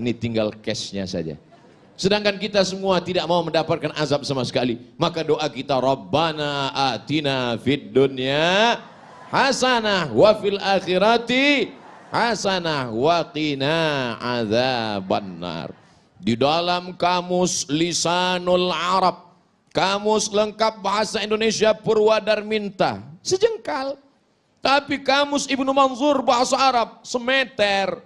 Ini tinggal cashnya saja. Sedangkan kita semua tidak mau mendapatkan azab sama sekali. Maka doa kita, Rabbana atina fid dunya hasanah wa fil akhirati hasanah wa qina adzabannar. Di dalam kamus Lisanul Arab, kamus lengkap bahasa Indonesia Purwadarminta, sejengkal. Tapi kamus Ibnu Manzur bahasa Arab semeter.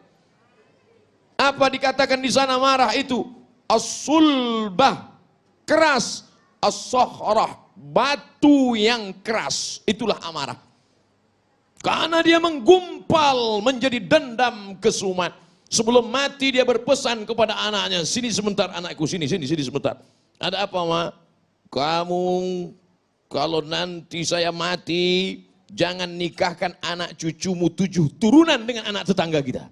Apa dikatakan di sana marah itu? As-sulbah, keras. As-sohrah, batu yang keras. Itulah amarah. Karena dia menggumpal menjadi dendam kesumat. Sebelum mati dia berpesan kepada anaknya, sini sebentar anakku, sini sebentar. Ada apa, Ma? Kamu kalau nanti saya mati, jangan nikahkan anak cucumu 7 turunan dengan anak tetangga kita.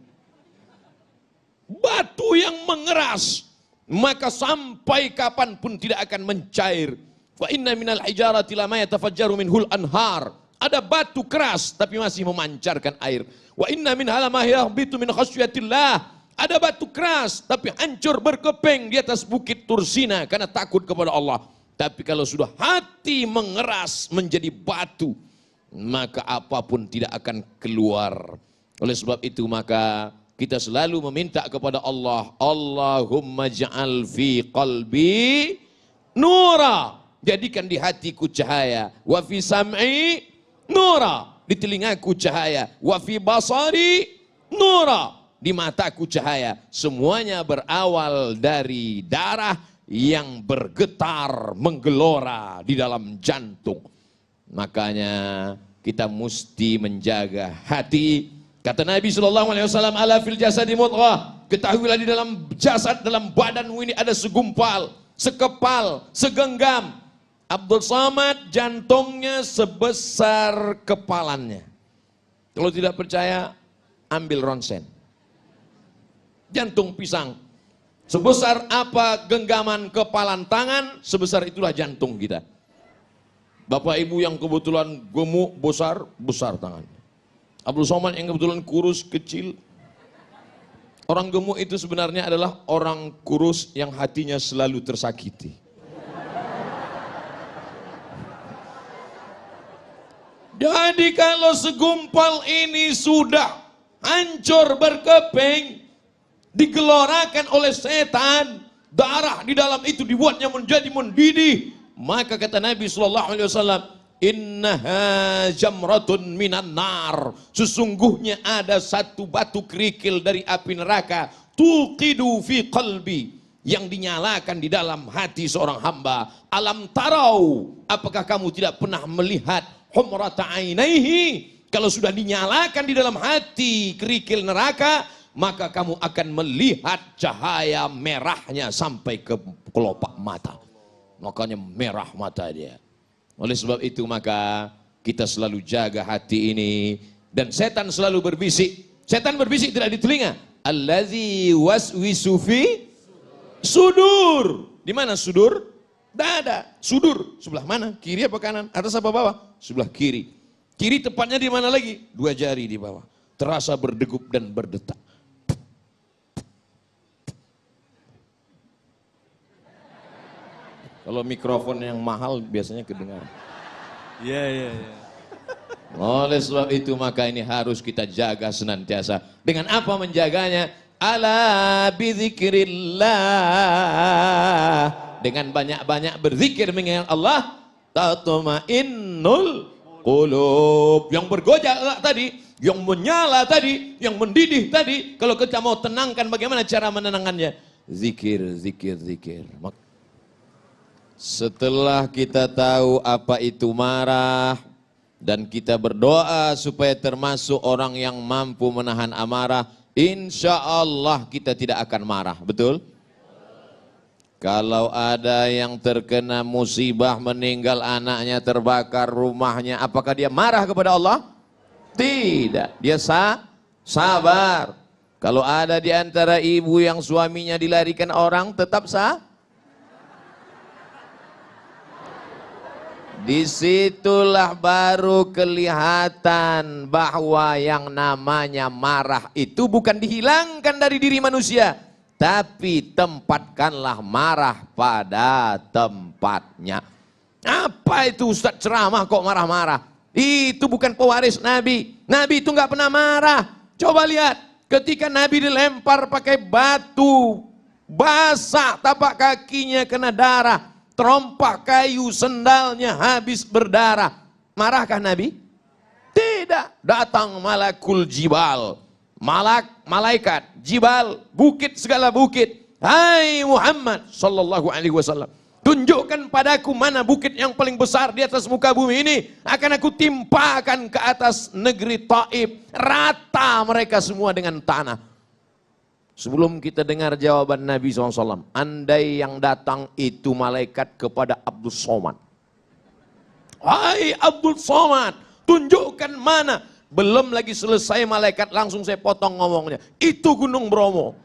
Batu yang mengeras. Maka sampai kapanpun tidak akan mencair. Fa inna minal hijarati lama yatafajjaru minhul anhar. Ada batu keras tapi masih memancarkan air. Wa inna minha lama yahbitu min khasyatillah. Ada batu keras tapi hancur berkeping di atas bukit Tursina karena takut kepada Allah. Tapi kalau sudah hati mengeras menjadi batu, maka apapun tidak akan keluar. Oleh sebab itu maka kita selalu meminta kepada Allah, Allahumma ja'al fi qalbi nura, jadikan di hatiku cahaya, wa fi sam'i nura, di telingaku cahaya, wa fi basari nura, di mataku cahaya. Semuanya berawal dari darah yang bergetar, menggelora di dalam jantung. Makanya kita mesti menjaga hati. Kata Nabi SAW, ala fil jasadi mudghah, ketahuilah di dalam jasad, dalam badanmu ini ada segumpal, sekepal, segenggam. Abdul Somad jantungnya sebesar kepalannya. Kalau tidak percaya, ambil ronsen. Jantung pisang. Sebesar apa genggaman kepalan tangan, sebesar itulah jantung kita. Bapak ibu yang kebetulan gemuk, besar, besar tangannya. Abdul Somad yang kebetulan kurus, kecil. Orang gemuk itu sebenarnya adalah orang kurus yang hatinya selalu tersakiti. Jadi kalau segumpal ini sudah hancur berkeping, digelorakan oleh setan, darah di dalam itu dibuatnya menjadi mendidih, maka kata Nabi SAW, innaha jamratun minan nar, sesungguhnya ada satu batu kerikil dari api neraka, tuqidu fi qalbi, yang dinyalakan di dalam hati seorang hamba. Alam tarau, apakah kamu tidak pernah melihat humrata ainaihi, kalau sudah dinyalakan di dalam hati kerikil neraka, maka kamu akan melihat cahaya merahnya sampai ke kelopak mata. Makanya merah mata dia. Oleh sebab itu maka kita selalu jaga hati ini. Dan setan selalu berbisik. Setan berbisik tidak di telinga. Allazi waswisu fi sudur. Di mana sudur? Dada. Sudur sebelah mana? Kiri apa kanan? Atas apa bawah? Sebelah kiri. Kiri tepatnya di mana lagi? 2 jari di bawah. Terasa berdegup dan berdetak. Kalau mikrofon yang mahal biasanya kedengaran. Iya. Oleh sebab itu maka ini harus kita jaga senantiasa. Dengan apa menjaganya? Ala bizikrillah. Dengan banyak-banyak berzikir mengingat Allah, tatmainnul qulub. Yang bergojak tadi, yang menyala tadi, yang mendidih tadi, kalau kita mau tenangkan, bagaimana cara menenangkannya? Zikir. Setelah kita tahu apa itu marah dan kita berdoa supaya termasuk orang yang mampu menahan amarah, insya Allah kita tidak akan marah, betul? Kalau ada yang terkena musibah, meninggal anaknya, terbakar rumahnya, apakah dia marah kepada Allah? Tidak, dia sabar. Kalau ada di antara ibu yang suaminya dilarikan orang, tetap disitulah baru kelihatan bahwa yang namanya marah itu bukan dihilangkan dari diri manusia, tapi tempatkanlah marah pada tempatnya. Apa itu Ustaz ceramah kok marah-marah? Itu bukan pewaris Nabi. Nabi itu nggak pernah marah. Coba lihat, ketika Nabi dilempar pakai batu, basah tapak kakinya kena darah, terompak kayu sendalnya habis berdarah. Marahkah Nabi? Tidak. Datang malakul jibal. Malaikat, jibal, bukit segala bukit. Hai Muhammad sallallahu alaihi wasallam, tunjukkan padaku mana bukit yang paling besar di atas muka bumi ini. Akan aku timpakan ke atas negeri Taif. Rata mereka semua dengan tanah. Sebelum kita dengar jawaban Nabi SAW, andai yang datang itu malaikat kepada Abdul Somad. Hai Abdul Somad, tunjukkan mana. Belum lagi selesai malaikat langsung saya potong ngomongnya. Itu Gunung Bromo,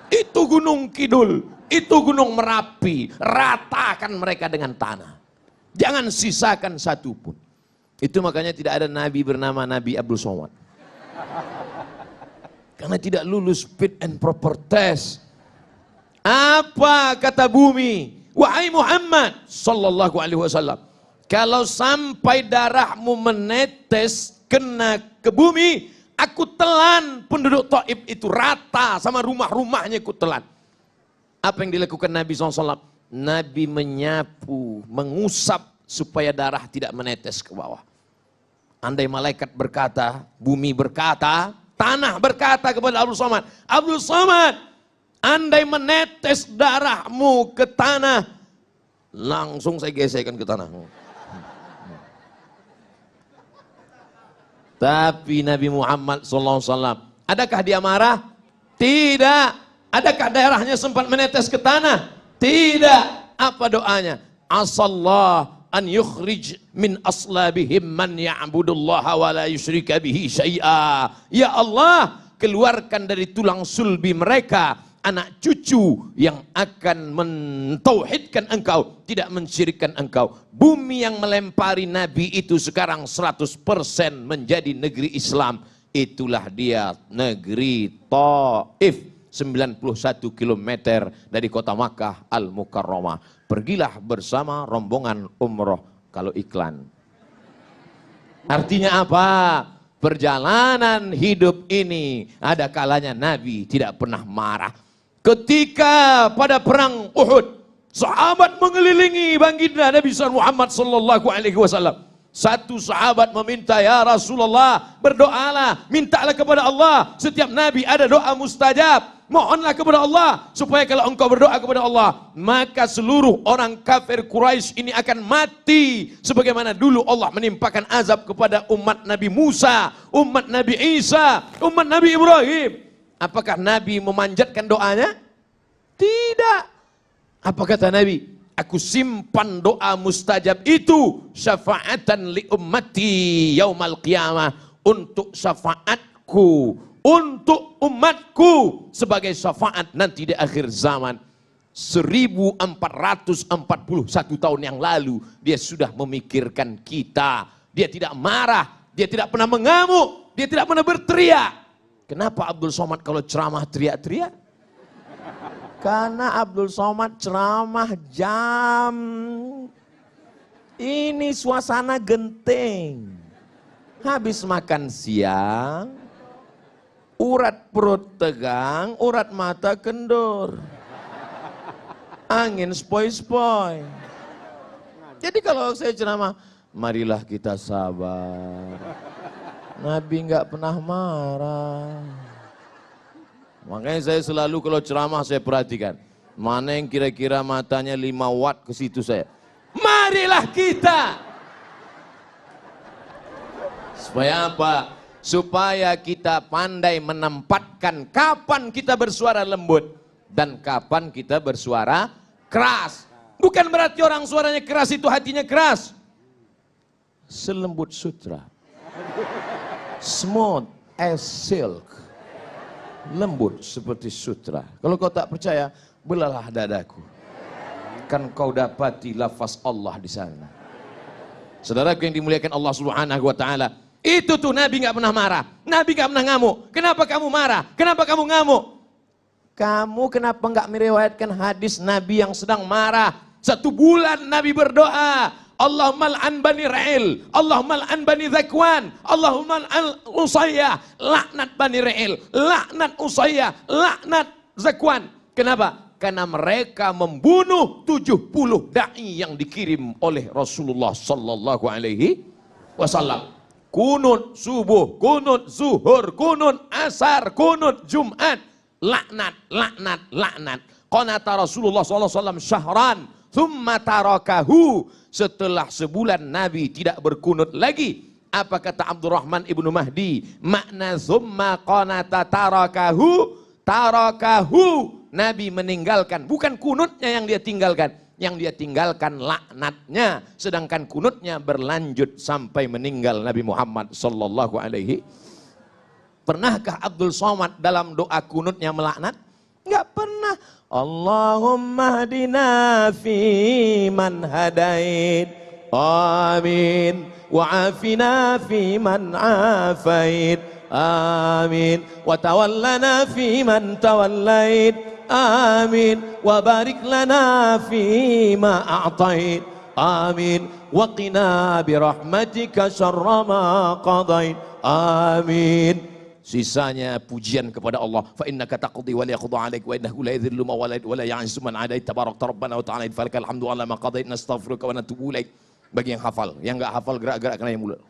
itu Gunung Kidul, itu Gunung Merapi. Ratakan mereka dengan tanah. Jangan sisakan satu pun. Itu makanya tidak ada nabi bernama Nabi Abdul Somad. Karena tidak lulus fit and proper test. Apa kata bumi? Wahai Muhammad sallallahu alaihi wasallam, kalau sampai darahmu menetes kena ke bumi, aku telan penduduk Taif itu rata sama rumah-rumahnya aku telan. Apa yang dilakukan Nabi SAW? Nabi menyapu, mengusap supaya darah tidak menetes ke bawah. Andai malaikat berkata, bumi berkata, tanah berkata kepada Abdul Somad, Abdul Somad, andai menetes darahmu ke tanah, langsung saya gesekkan ke tanah. Tapi Nabi Muhammad SAW, adakah dia marah? Tidak. Adakah darahnya sempat menetes ke tanah? Tidak. Apa doanya? Asallah an yukhrij min aslabihim man ya'budullaha wa la yusyrika bihi syai'a. Ya Allah, keluarkan dari tulang sulbi mereka anak cucu yang akan mentauhidkan engkau, tidak mensyirikkan engkau. Bumi yang melempari Nabi itu sekarang 100% menjadi negeri Islam. Itulah dia negeri Taif, 91 km dari kota Makkah Al-Mukarramah. Pergilah bersama rombongan umroh kalau iklan. Artinya apa? Perjalanan hidup ini ada kalanya Nabi tidak pernah marah. Ketika pada perang Uhud, sahabat mengelilingi baginda Nabi Muhammad sallallahu alaihi wasallam. Satu sahabat meminta, ya Rasulullah, berdoalah, mintalah kepada Allah. Setiap nabi ada doa mustajab. Mohonlah kepada Allah supaya kalau engkau berdoa kepada Allah, maka seluruh orang kafir Quraisy ini akan mati sebagaimana dulu Allah menimpakan azab kepada umat Nabi Musa, umat Nabi Isa, umat Nabi Ibrahim. Apakah Nabi memanjatkan doanya? Tidak. Apa kata Nabi? Aku simpan doa mustajab itu syafaatan li ummati yaumal qiyamah, untuk syafaatku, untuk umatku sebagai syafaat nanti di akhir zaman. 1441 tahun yang lalu dia sudah memikirkan kita. Dia tidak marah, dia tidak pernah mengamuk, dia tidak pernah berteriak. Kenapa Abdul Somad kalau ceramah teriak-teriak? Karena Abdul Somad ceramah jam. Ini suasana genting. Habis makan siang, urat perut tegang, urat mata kendur. Angin spoi-spoi. Jadi kalau saya ceramah, marilah kita sabar. Nabi nggak pernah marah. Makanya saya selalu kalau ceramah saya perhatikan, mana yang kira-kira matanya 5 watt ke situ saya. Marilah kita. Supaya apa? Supaya kita pandai menempatkan kapan kita bersuara lembut dan kapan kita bersuara keras. Bukan berarti orang suaranya keras itu hatinya keras. Selembut sutra. Smooth as silk. Lembut seperti sutra. Kalau kau tak percaya, belalah dadaku. Kan kau dapati lafaz Allah di sana. Saudaraku yang dimuliakan Allah Subhanahu wa taala, itu tuh Nabi nggak pernah marah. Nabi nggak pernah ngamuk. Kenapa kamu marah? Kenapa kamu ngamuk? kamu kenapa nggak meriwayatkan hadis Nabi yang sedang marah? 1 bulan Nabi berdoa, Allahumma al'an bani Ra'il, Allahumma al'an bani Zakwan, Allahumma al'an Usayyah, laknat bani Ra'il, laknat Usayyah, laknat Zakwan. Kenapa? Karena mereka membunuh 70 da'i yang dikirim oleh Rasulullah sallallahu alaihi wasallam. Kunut subuh, kunut zuhur, kunut asar, kunut Jumat, laknat, laknat, laknat. Qanata Rasulullah sallallahu alaihi wasallam syahran, thumma tarakahu. Setelah sebulan Nabi tidak berkunut lagi. Apa kata Abdurrahman ibnu Mahdi? Makna thumma qanata tarakahu, tarakahu. Nabi meninggalkan, bukan kunutnya yang dia tinggalkan, yang dia tinggalkan laknatnya, sedangkan kunutnya berlanjut sampai meninggal Nabi Muhammad sallallahu alaihi. Pernahkah Abdul Somad dalam doa kunutnya melaknat? Enggak pernah. Allahumma hadina fi man hadait, amin, wa afina fi man afait, amin, wa tawallana fi man tawallait, amin, wa barik lana fi ma a'tait, amin, wa qina bi rahmatika syarra ma qadait, amin. Sisanya pujian kepada Allah. Fa innaka taqdi wa la yaqda 'alaik wa innahu la yadhillu man walait wa la ya'izzu man 'adait tabarakta rabbana wa ta'ala falakal hamdu 'ala ma qadait nastaghfiruka wa natubu ilaik. Bagi yang hafal, yang enggak hafal gerak-gerak kena yang mulut.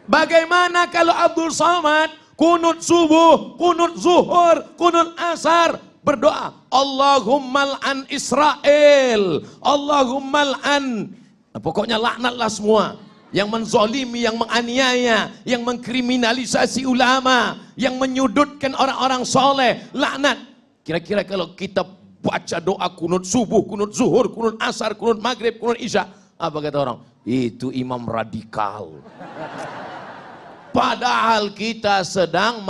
Bagaimana kalau Abdul Somad kunut subuh, kunut zuhur, kunut asar berdoa, Allahumma al'an Israel, Allahumma al'an, pokoknya laknatlah semua yang menzolimi, yang menganiaya, yang mengkriminalisasi ulama, yang menyudutkan orang-orang soleh, laknat. Kira-kira kalau kita baca doa kunut subuh, kunut zuhur, kunut asar, kunut maghrib, kunut isya, apa kata orang? Itu imam radikal. Padahal kita sedang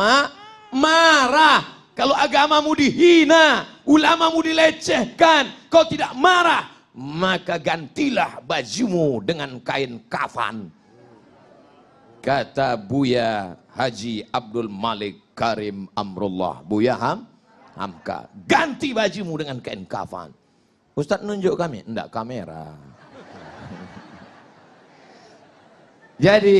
marah. Kalau agamamu dihina, ulamamu dilecehkan, kau tidak marah, maka gantilah bajumu dengan kain kafan. Kata Buya Haji Abdul Malik Karim Amrullah, Buya Hamka, ganti bajumu dengan kain kafan. Ustaz nunjuk kami, enggak kamera. Jadi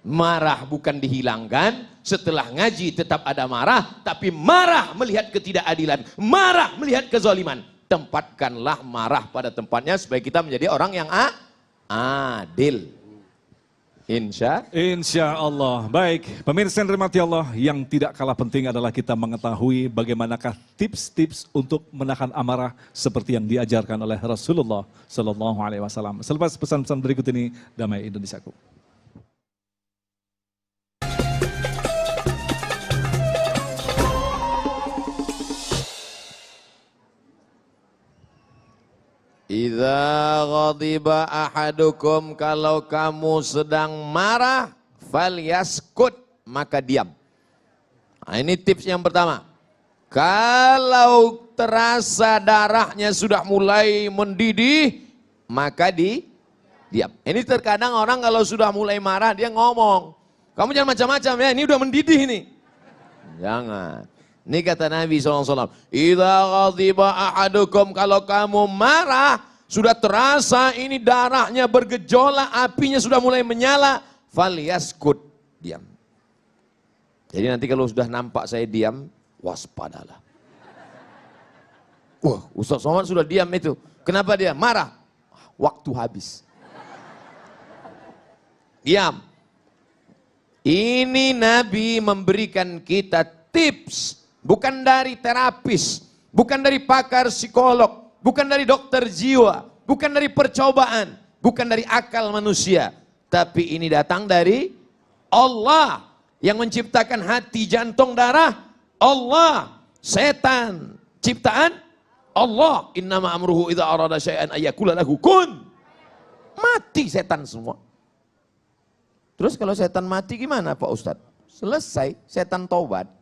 marah bukan dihilangkan, setelah ngaji tetap ada marah, tapi marah melihat ketidakadilan, marah melihat kezaliman. Tempatkanlah marah pada tempatnya supaya kita menjadi orang yang adil. Insya Allah. Baik, pemirsa yang dirahmati Allah, yang tidak kalah penting adalah kita mengetahui bagaimanakah tips-tips untuk menahan amarah seperti yang diajarkan oleh Rasulullah Sallallahu Alaihi Wasallam. Selepas pesan-pesan berikut ini, damai Indonesiaku. Idza ghadiba ahadukum, kalau kamu sedang marah, falyaskut, maka diam. Nah, ini tips yang pertama. Kalau terasa darahnya sudah mulai mendidih, maka diam. Ini terkadang orang kalau sudah mulai marah dia ngomong, kamu jangan macam-macam ya, ini udah mendidih ini. Jangan. Ini kata Nabi SAW, idza ghadiba ahadukum, kalau kamu marah, sudah terasa ini darahnya bergejolak, apinya sudah mulai menyala, falyaskut, diam. Jadi nanti kalau sudah nampak saya diam, waspadalah. Wah, Ustaz Somad sudah diam itu. Kenapa dia? Marah. Waktu habis. Diam. Ini Nabi memberikan kita tips. Bukan dari terapis, bukan dari pakar psikolog, bukan dari dokter jiwa, bukan dari percobaan, bukan dari akal manusia. Tapi ini datang dari Allah yang menciptakan hati, jantung, darah. Allah, setan, ciptaan Allah. Innama amruhu idza arada syai'an ayyakula lahu kun. Mati setan semua. Terus kalau setan mati gimana Pak Ustadz? Selesai, setan taubat.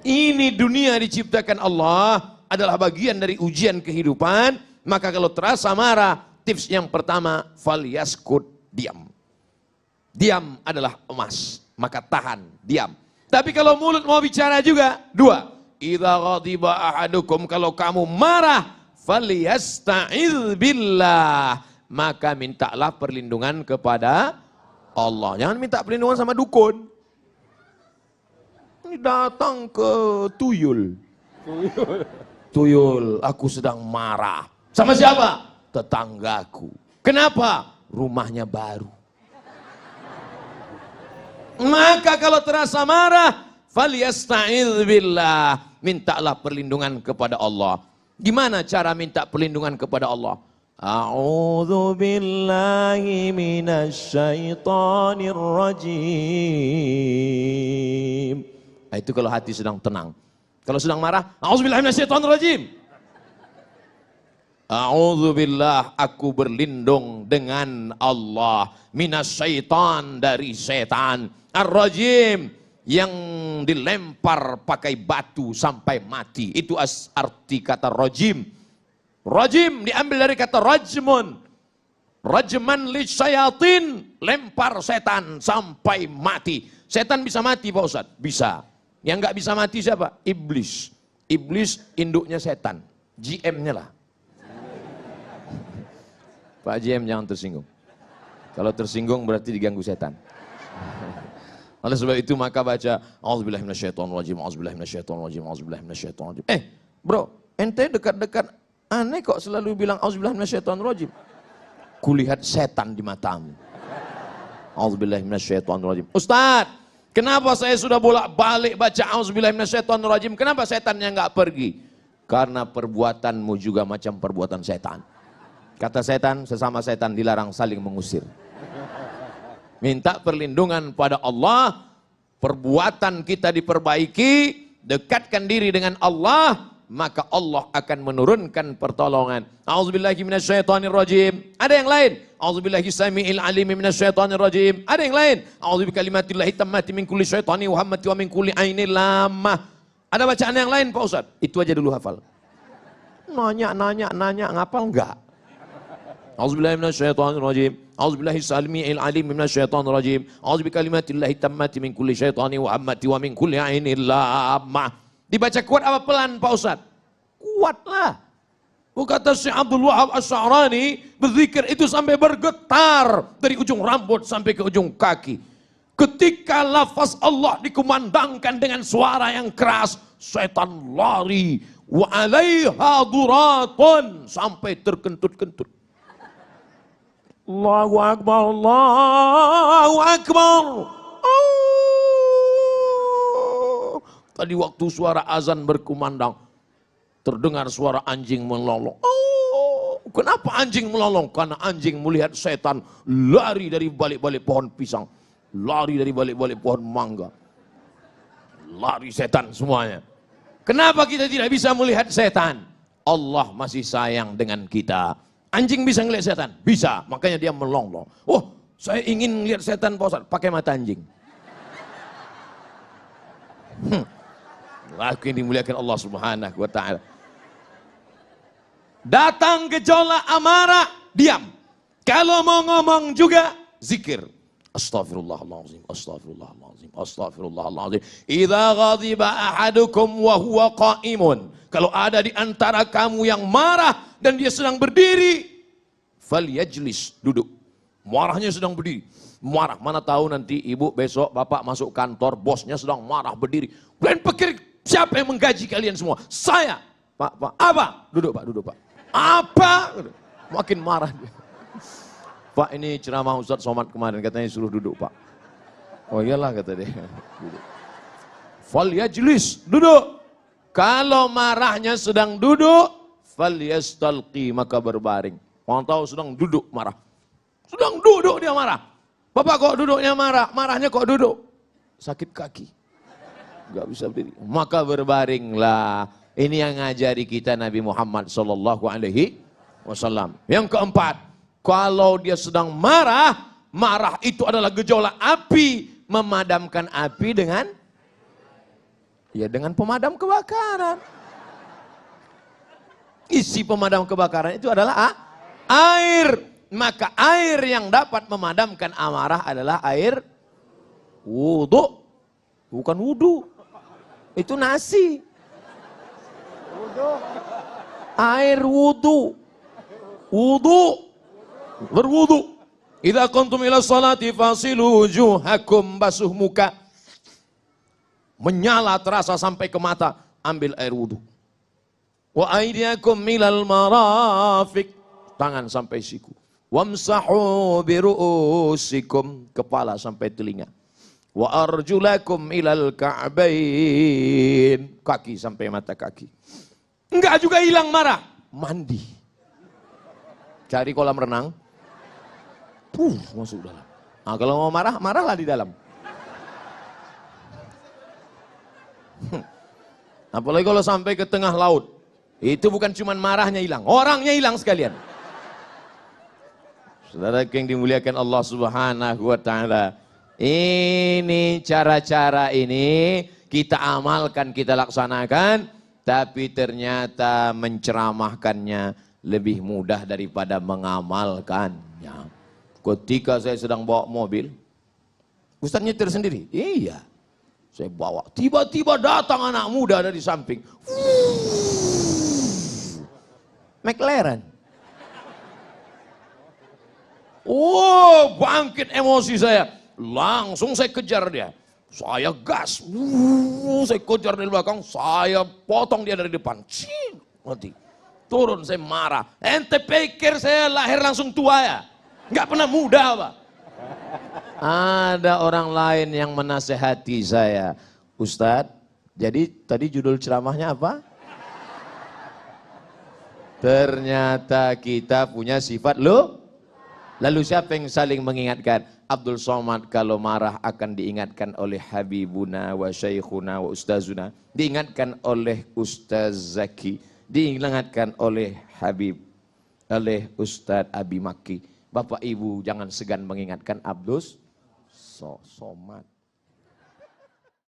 Ini dunia diciptakan Allah, adalah bagian dari ujian kehidupan. Maka kalau terasa marah, tips yang pertama, falyaskut, diam. Diam adalah emas. maka tahan, diam. Tapi kalau mulut mau bicara juga, 2. Idza ghadiba ahadukum, kalau kamu marah, falyasta'iz billah, maka mintalah perlindungan kepada Allah. Jangan minta perlindungan sama dukun. Ini datang ke tuyul. Tuyul, aku sedang marah. Sama siapa? Tetanggaku. Kenapa? Rumahnya baru. Maka kalau terasa marah, falyasta'iz billah, mintalah perlindungan kepada Allah. Gimana cara minta perlindungan kepada Allah? A'udzu billahi minasyaitonir rajim. Nah, itu kalau hati sedang tenang. Kalau sedang marah, a'udzu billahi minasyaitonir rajim. A'udzubillah, aku berlindung dengan Allah, minasyaitan, dari setan, ar-rajim, yang dilempar pakai batu sampai mati. Itu arti kata rajim. Rajim diambil dari kata rajmun. Rajman lisyayatin, lempar setan sampai mati. Setan bisa mati Pak Ustadz? Bisa. Yang nggak bisa mati siapa? Iblis. Iblis induknya setan. GM-nya lah. Pak GM jangan tersinggung. Kalau tersinggung berarti diganggu setan. Oleh sebab itu maka baca auzubillahi minasyaitonirrajim, auzubillahi minasyaitonirrajim, auzubillahi minasyaitonirrajim. Bro, ente dekat-dekat aneh kok selalu bilang auzubillahi minasyaitonirrajim. Kulihat setan di matamu. Auzubillahi minasyaitonirrajim. Ustaz, kenapa saya sudah bolak-balik baca auzubillahi minasyaitonirrajim? Kenapa setannya enggak pergi? Karena perbuatanmu juga macam perbuatan setan. Kata setan, sesama setan dilarang saling mengusir. Minta perlindungan pada Allah, perbuatan kita diperbaiki, dekatkan diri dengan Allah, maka Allah akan menurunkan pertolongan. A'udzubillahi minasyaitonirrajim. Ada yang lain? A'udzubillahi samiil alim minasyaitonirrajim. Ada yang lain? A'udzubikalimatillahi tammati min kulli syaitani wa hammati wa min kulli ainil lamah. Ada bacaan yang lain Pak Ustaz? Itu aja dulu hafal. Nanya, ngapal enggak? A'udzubillahi minasyaitonirrajim. A'udzubillahi samiil alim minasyaitonirrajim. A'udzubikalimatillahi tammati min kulli syaitani wa hammati wa min kulli ainil lamah. Dibaca kuat apa pelan Pak Ustaz? Kuatlah. Kata Syekh Abdul Wahab Asy'arani, berzikir itu sampai bergetar dari ujung rambut sampai ke ujung kaki. Ketika lafaz Allah dikumandangkan dengan suara yang keras, setan lari. Wa 'alaiha duratun, sampai terkentut-kentut. Allahu Akbar, Allahu Akbar. Tadi waktu suara azan berkumandang, terdengar suara anjing melolong. Kenapa anjing melolong? Karena anjing melihat setan lari dari balik-balik pohon pisang, lari dari balik-balik pohon mangga, lari setan semuanya. Kenapa kita tidak bisa melihat setan? Allah masih sayang dengan kita. Anjing bisa ngelihat setan? Bisa, makanya dia melolong. Oh, saya ingin lihat setan Pak Ustaz, pakai mata anjing. Aku yang dimuliakan Allah Subhanahu wa ta'ala. Datang gejolak amarah, diam. Kalau mau ngomong juga, zikir. Astaghfirullahaladzim, astaghfirullahaladzim, astaghfirullahaladzim. Idza ghadiba ahadukum wa huwa qa'imun. Kalau ada di antara kamu yang marah dan dia sedang berdiri, falyajlis, duduk. Marahnya sedang berdiri. Marah, mana tahu nanti ibu besok bapak masuk kantor, bosnya sedang marah berdiri. Kalian pikir siapa yang menggaji kalian semua? Saya. Pak, apa? Duduk Pak, duduk Pak. Apa? Makin marah dia. Pak, ini ceramah Ustaz Somad kemarin, katanya suruh duduk Pak. Oh iyalah kata dia. Duduk. Falyajlis, duduk. Kalau marahnya sedang duduk, falyastalqi, maka berbaring. Orang tahu sedang duduk marah. Sedang duduk dia marah. Bapak kok duduknya marah? Marahnya kok duduk? Sakit kaki. Gak bisa berdiri. Maka berbaringlah. Ini yang ngajari kita Nabi Muhammad sallallahu alaihi wasallam. Yang keempat, kalau dia sedang marah, marah itu adalah gejolak api. Memadamkan api dengan pemadam kebakaran. Isi pemadam kebakaran itu adalah air. Maka air yang dapat memadamkan amarah adalah air Wudu. Bukan wudu. Itu nasi. Air wudu. Wudu. Berwudu. Idza qumtum ila sholati fasilu wujuhakum, basuh muka. Menyala terasa sampai ke mata, ambil air wudu. Wa aydiyakum milal marafiq, tangan sampai siku. Wamsahu biru'usikum, kepala sampai telinga. Wa arjulakum ilal ka'bain, kaki sampai mata kaki. Enggak juga hilang marah, mandi. Cari kolam renang. Masuk dalam. Nah, kalau mau marah, marahlah di dalam. Apalagi kalau sampai ke tengah laut. Itu bukan cuma marahnya hilang, orangnya hilang sekalian. Saudara yang dimuliakan Allah Subhanahu wa taala. Ini cara-cara ini kita amalkan, kita laksanakan, tapi ternyata menceramahkannya lebih mudah daripada mengamalkannya. Ketika saya sedang bawa mobil, Ustaz nyetir sendiri. Iya, saya bawa. Tiba-tiba datang anak muda dari samping. McLaren. Oh, bangkit emosi saya. Langsung saya kejar dia. Saya gas. Saya kejar dari belakang. Saya potong dia dari depan. Mati. Turun, saya marah. Ente pikir saya lahir langsung tua ya? Nggak pernah muda, Pak. Ada orang lain yang menasehati saya. Ustadz, jadi tadi judul ceramahnya apa? Ternyata kita punya sifat lo. Lalu siapa yang saling mengingatkan? Abdul Somad kalau marah akan diingatkan oleh Habibuna wa Syekhuna wa Ustazuna. Diingatkan oleh Ustaz Zaki. Diingatkan oleh Habib. Oleh Ustadz Abi Maki. Bapak Ibu jangan segan mengingatkan Abdul Somad.